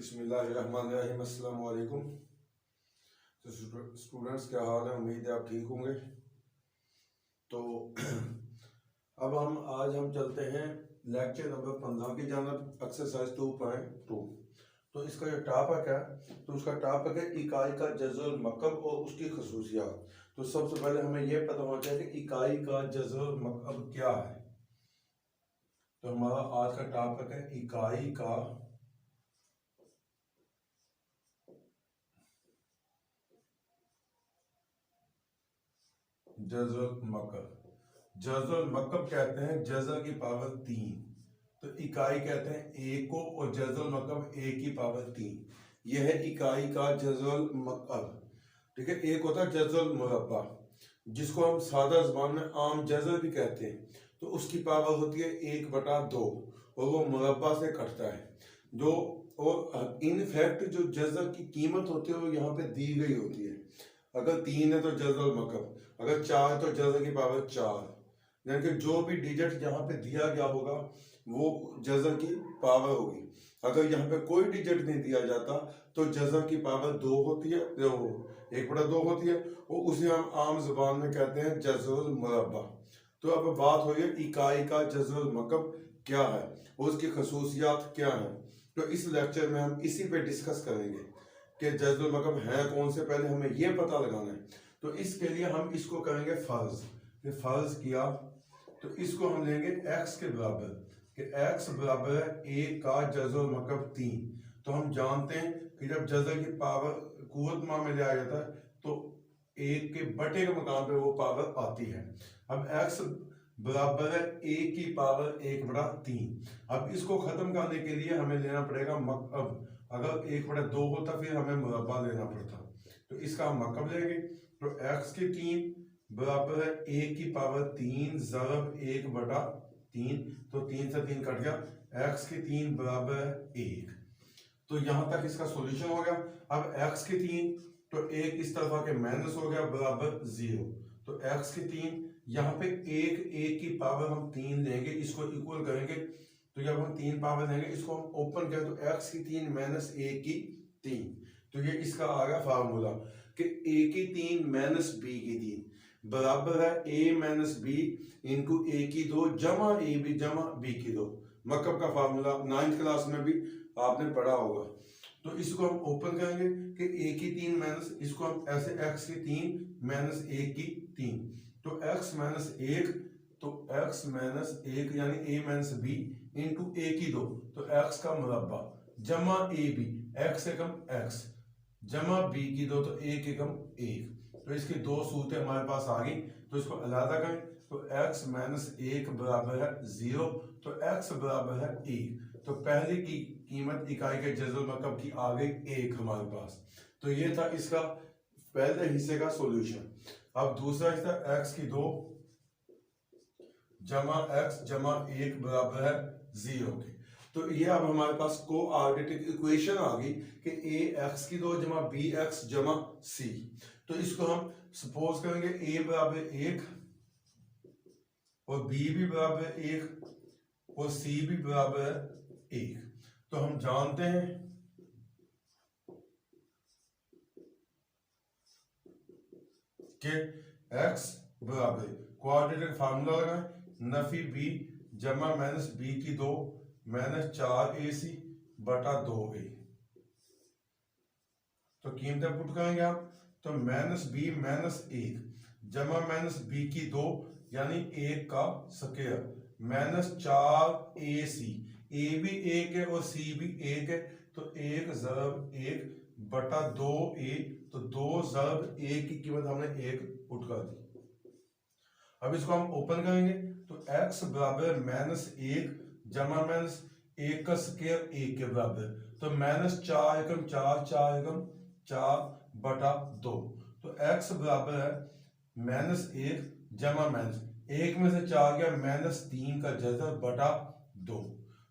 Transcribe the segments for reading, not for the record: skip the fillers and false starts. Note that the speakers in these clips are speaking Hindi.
बिस्मिल्लाहिर्रहमानिर्रहीम। अस्सलाम वालेकुम। तो स्टूडेंट्स, क्या हाल है? उम्मीद है आप ठीक होंगे। तो अब आज हम चलते हैं लेक्चर नंबर 15 की जानब, एक्सरसाइज 2.2। तो इसका जो टॉपिक है, तो उसका टॉपिक है इकाई का जज़र मकब और उसकी खसूसियात। तो सबसे पहले हमें यह पता होना चाहिए कि इकाई का जज़र मकब क्या है। तो हमारा आज का टॉपिक है इकाई का जज़र मकब। जज़र मकब कहते हैं जज़र की पावर 3। तो इकाई कहते हैं एक को, और जज़र मकब एक की पावर 3। यह है इकाई का जज़र मकब। ठीक है। एक होता है जज़र मुरब्बा, जिसको हम सादा ज़बान में आम जज़र भी कहते हैं। तो उसकी पावर होती है 1/2, और वो मुरब्बा से कटता है। जो और इन फैक्ट जो जज़र की कीमत होती है वो यहाँ पे दी गई होती है। अगर 3 है तो जज़र मकब, अगर 4 तो जज़र की पावर 4। यानी कि जो भी डिजिट यहाँ पे दिया गया होगा वो जज़र की पावर होगी। अगर यहाँ पे कोई डिजिट नहीं दिया जाता तो जज़र की पावर 2 होती है, 1/2 होती है, और उसे हम आम जुबान में कहते हैं जज़र मुरब्बा। तो अब बात हो गई इकाई का जज़र मकब क्या है और उसकी खसूसियात क्या है। तो इस लेक्चर में हम इसी पे डिस्कस करेंगे कि जज़र मकब है कौन से। पहले हमें यह पता लगाना है। तो इसके लिए हम इसको करेंगे फ़र्ज। फ़र्ज किया तो इसको हम लेंगे x के बराबर, कि x बराबर है 1 का जज़र मकब 3। तो हम जानते हैं कि जब जज़र की पावर कुव्वत मा में लिया जाता है तो 1 के बटे के मकाम पे वो पावर आती है। अब x बराबर है 1 की पावर 1/3। अब इसको खत्म करने के लिए हमें लेना पड़ेगा मकब। अगर 1/2 होता फिर हमें मुरब्बा लेना पड़ता। तो इसका हम मकब लेंगे। तो x की 3 बराबर है 1 की पावर 3 ज़रब 1/3। तो 3 से 3 कट गया, x की 3 बराबर है 1। तो यहां तक इसका सॉल्यूशन हो गया। अब x की 3 तो 1 इस तरफ आके माइनस हो गया बराबर 0। तो x की 3 यहाँ पे 1 की पावर हम 3 लेंगे, इसको इक्वल करेंगे। तो जब हम 3 पावर लेंगे इसको हम ओपन करें तो x की 3 माइनस 1 की 3। तो ये इसका आ गया फार्मूला कि a की 3 माइनस b की 3 बराबर है a minus B into a की 2 जमा a b जमा b की 2। मकब का फार्मूला 9th क्लास में भी आपने पढ़ा होगा। तो इसको हम ओपन करेंगे कि a की 3 माइनस, इसको हम ऐसे x की 3 माइनस 1 की 3। तो x माइनस 1, तो x माइनस 1 यानी a minus B into a की 2। तो x का मुरब्बा जमा a b, x Ekam x जमा b की 2, तो 1 एकम 1। तो इसकी दो सूरतें हमारे पास आ गई। तो इसको अलग करें तो x माइनस 1 बराबर है 0, तो x बराबर है 1। तो पहले की कीमत इकाई के जज़र मकब की आ गई 1 हमारे पास। तो ये था इसका पहले हिस्से का सॉल्यूशन। अब दूसरा हिस्सा x की 2 जमा x जमा 1 बराबर है 0 के। तो ये अब हमारे पास कोऑर्डिनेट इक्वेशन आ गई कि a x की 2 जमा b x जमा c। तो इसको हम सपोज करेंगे a बराबर 1 और b भी बराबर 1 और c भी बराबर 1। तो हम जानते हैं कि x बराबर कोऑर्डिनेट फार्मूला लगाएं, नफी b जमा माइनस b की 2 माइनस 4ac बटा 2a। तो कीमतें पुट करेंगे आप। तो माइनस b माइनस 1 जमा माइनस b की 2 यानी 1 का स्क्वायर माइनस 4ac। a भी 1 है और c भी 1 है, तो 1 ज़रब 1 बटा 2a। तो 2 ज़रब 1 की कीमत हमने 1 पुट कर दी। अब इसको हम ओपन करेंगे तो x बराबर माइनस 1 जमा माइनस 1 का स्क्वायर 1 के बराबर। तो माइनस 4 एकम 4, 4 एकम 4 बटा 2। तो x बराबर है माइनस 1 जमा माइनस 1 में से 4 गया माइनस 3 का जज़र बटा 2।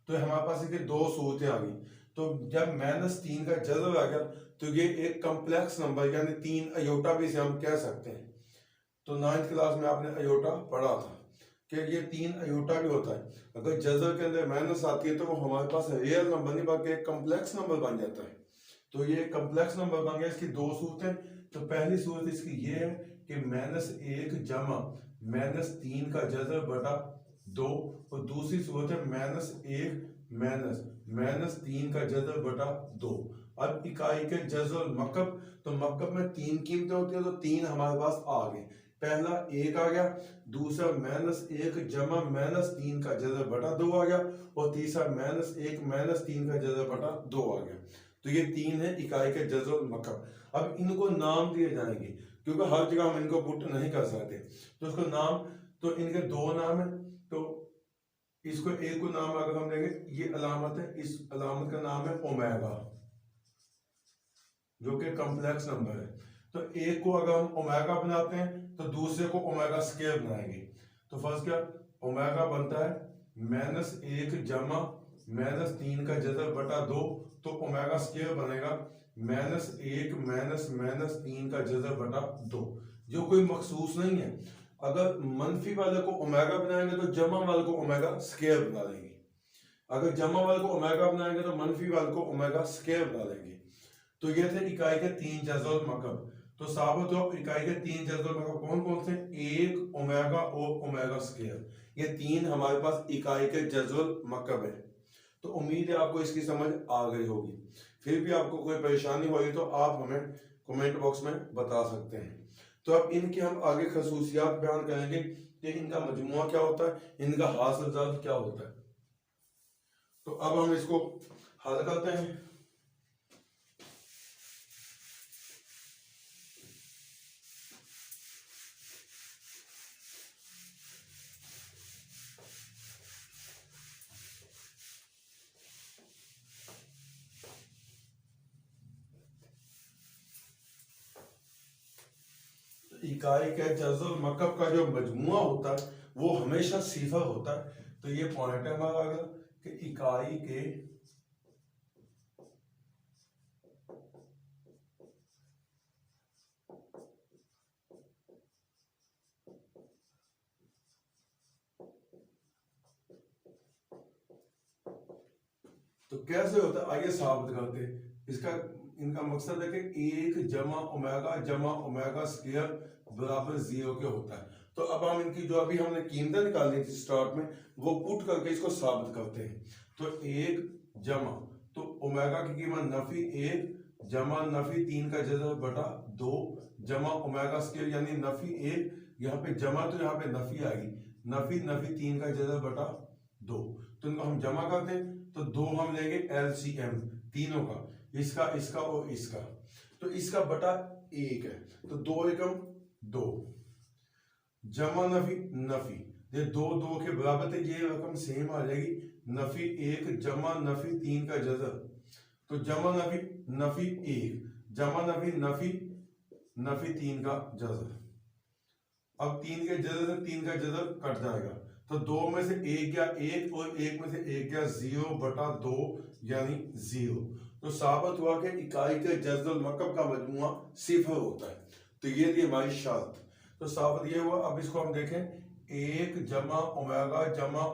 तो हमारे पास ये दो सूरतें आ गई। तो जब माइनस 3 का जज़र आ गया तो ये एक कम्प्लेक्स नंबर यानी 3 अयोटा भी इसे हम कह सकते हैं। तो 9th क्लास में आपने अयोटा पढ़ा था कि ये 3 अयोटा भी होता है, अगर जज़र के अंदर माइनस आती है तो वो हमारे पास रियल नंबर नहीं बल्कि एक कम्प्लेक्स नंबर बन जाता है। तो ये कम्प्लेक्स नंबर बन गया। इसकी दो सूरतें, तो पहली सूरत इसकी ये है कि -1 जमा -3 का जज़र बटा 2, और दूसरी सूरत है -1 -3 का जज़र बटा 2। अब इकाई के जज़र मकब, तो मकब में 3 कीमतें होती है, तो 3 हमारे पास आ गए। पहला 1 आ गया, दूसरा -1 जमा -3 का जज़र बटा 2 आ गया, और तीसरा -1 -3 का जज़र बटा 2 आ गया। तो ये 3 है इकाई के जज़र मकब। अब इनको नाम दिए जाएंगे क्योंकि हर जगह हम इनको पुट नहीं कर सकते, तो इसको नाम, तो इनके 2 नाम है। तो इसको एक को नाम अगर हम देंगे, ये अलामत है, इस अलामत का नाम है ओमेगा, जो कि कॉम्प्लेक्स नंबर है। तो एक को अगर हम ओमेगा बनाते हैं तो दूसरे को ओमेगा स्क्वायर बनाएंगे। तो फर्स्ट क्या, ओमेगा बनता है -1 जमा -3 का जज़र बटा 2, तो ओमेगा स्क्वायर बनेगा -1 -3 का जज़र बटा 2, जो कोई मखसूस नहीं है। अगर मनफी वाले को ओमेगा बनाएंगे तो जमा वाले को ओमेगा स्क्वायर बना देंगे, अगर जमा वाले को ओमेगा बनाएंगे तो मनफी वाले को ओमेगा स्क्वायर बना देंगे। तो ये थे इकाई के 3 जज़र मकब। तो साबित हो इकाई के 3 जज़र मकब कौन कौन से, 1 ओमेगा और ओमेगा स्क्वायर, ये 3 हमारे पास इकाई के जज़र मकब है। तो उम्मीद है आपको इसकी समझ आ गई होगी। फिर भी आपको कोई परेशानी होगी तो आप हमें कमेंट बॉक्स में बता सकते हैं। तो अब इनकी हम आगे खसूसियात बयान करेंगे कि इनका मजमुआ क्या होता है, इनका हासिल ज़ात क्या होता है। तो अब हम इसको हल करते हैं। इकाई के जज़र मकब का जो मजमुआ होता है वो हमेशा सिफर होता है। तो ये पॉइंट है हमारा अगला कि इकाई के तो कैसे होता है, आइए साबित करते हैं। इसका इनका मकसद है कि 1 जमा ओमेगा स्क्वायर बराबर 0 के होता है। तो अब हम इनकी जो अभी हमने कीमतें निकाली थी स्टार्ट में, वो पुट करके इसको साबित करते हैं। तो 1 जमा, तो ओमेगा की कीमत नफी 1 जमा नफी 3 का जज़र बटा 2 जमा ओमेगा स्क्वायर यानी नफी 1, यहाँ पे जमा तो यहाँ पे नफी आएगी, नफी 3 का जज़र बटा 2। तो इनको हम जमा करते हैं तो 2 हम लेंगे एलसीएम तीनों का, इसका इसका और इसका, तो इसका बटा 1 है, तो 2 एकम 2 जमा नफी नफी, ये 2 2 के बराबर है, ये रकम सेम आ जाएगी, नफी 1 जमा नफी 3 का जज़र, तो जमा नफी नफी 1 जमा नफी नफी 3 का जज़र। अब 3 के जज़र से 3 का जज़र कट जाएगा, तो 2 में से 1 गया 1 और 1 में से 1 गया 0 बटा 2 यानी 0। तो साबित हुआ कि इकाई के जज़र मकब का मजमुआ सिफर होता है। तो ये थी हमारी शर्त। तो साबित ये हुआ। अब इसको हम देखें, 1 जमा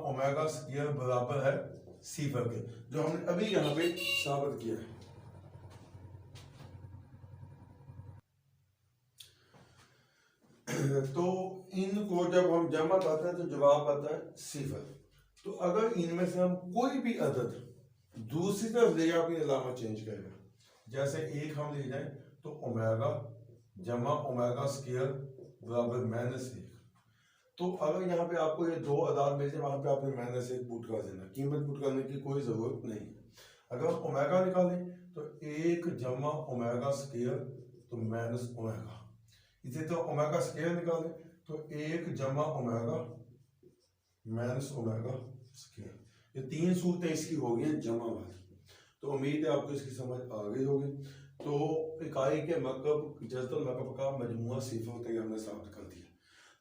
ओमेगा स्क्वायर बराबर है सिफर के, जो हमने अभी यहाँ पे साबित किया है। तो इनको जब हम जमा करते हैं तो जवाब आता है सिफर। तो अगर इनमें से हम कोई भी अदद दूसरी तरफ ले जाए, अपनी अलामत चेंज करेगा। जैसे 1 हम ले जाए तो ओमेगा जमा ओमेगा स्क्वायर बराबर -1। तो अगर यहाँ पे आपको ये 2 अदाद में से वहां पे आपने -1 पुट कर देना, कीमत पुट करने की कोई जरूरत नहीं। अगर ओमेगा निकालें तो 1 जमा ओमेगा स्क्वायर तो माइनस ओमेगा, इसे तो ओमेगा स्क्वायर निकालें तो 1 जमा ओमेगा माइनस ओमेगा स्क्वायर। ये 3 सूरतें इसकी हो गई जमा वाली। तो उम्मीद है आपको इसकी समझ आ गई होगी। तो इकाई के मकब जज़र मकब का मजमुआ सिफर होता है, हमने साबित कर दिया।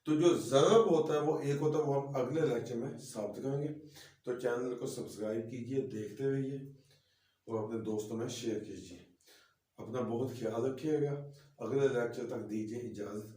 तो जो ज़रब होता है वो 1 होता है, वो हम अगले लेक्चर में साबित करेंगे। तो चैनल को सब्सक्राइब कीजिए, देखते रहिए और अपने दोस्तों में शेयर कीजिए। अपना बहुत ख्याल रखिएगा। अगले लेक्चर तक दीजिए इजाज़त।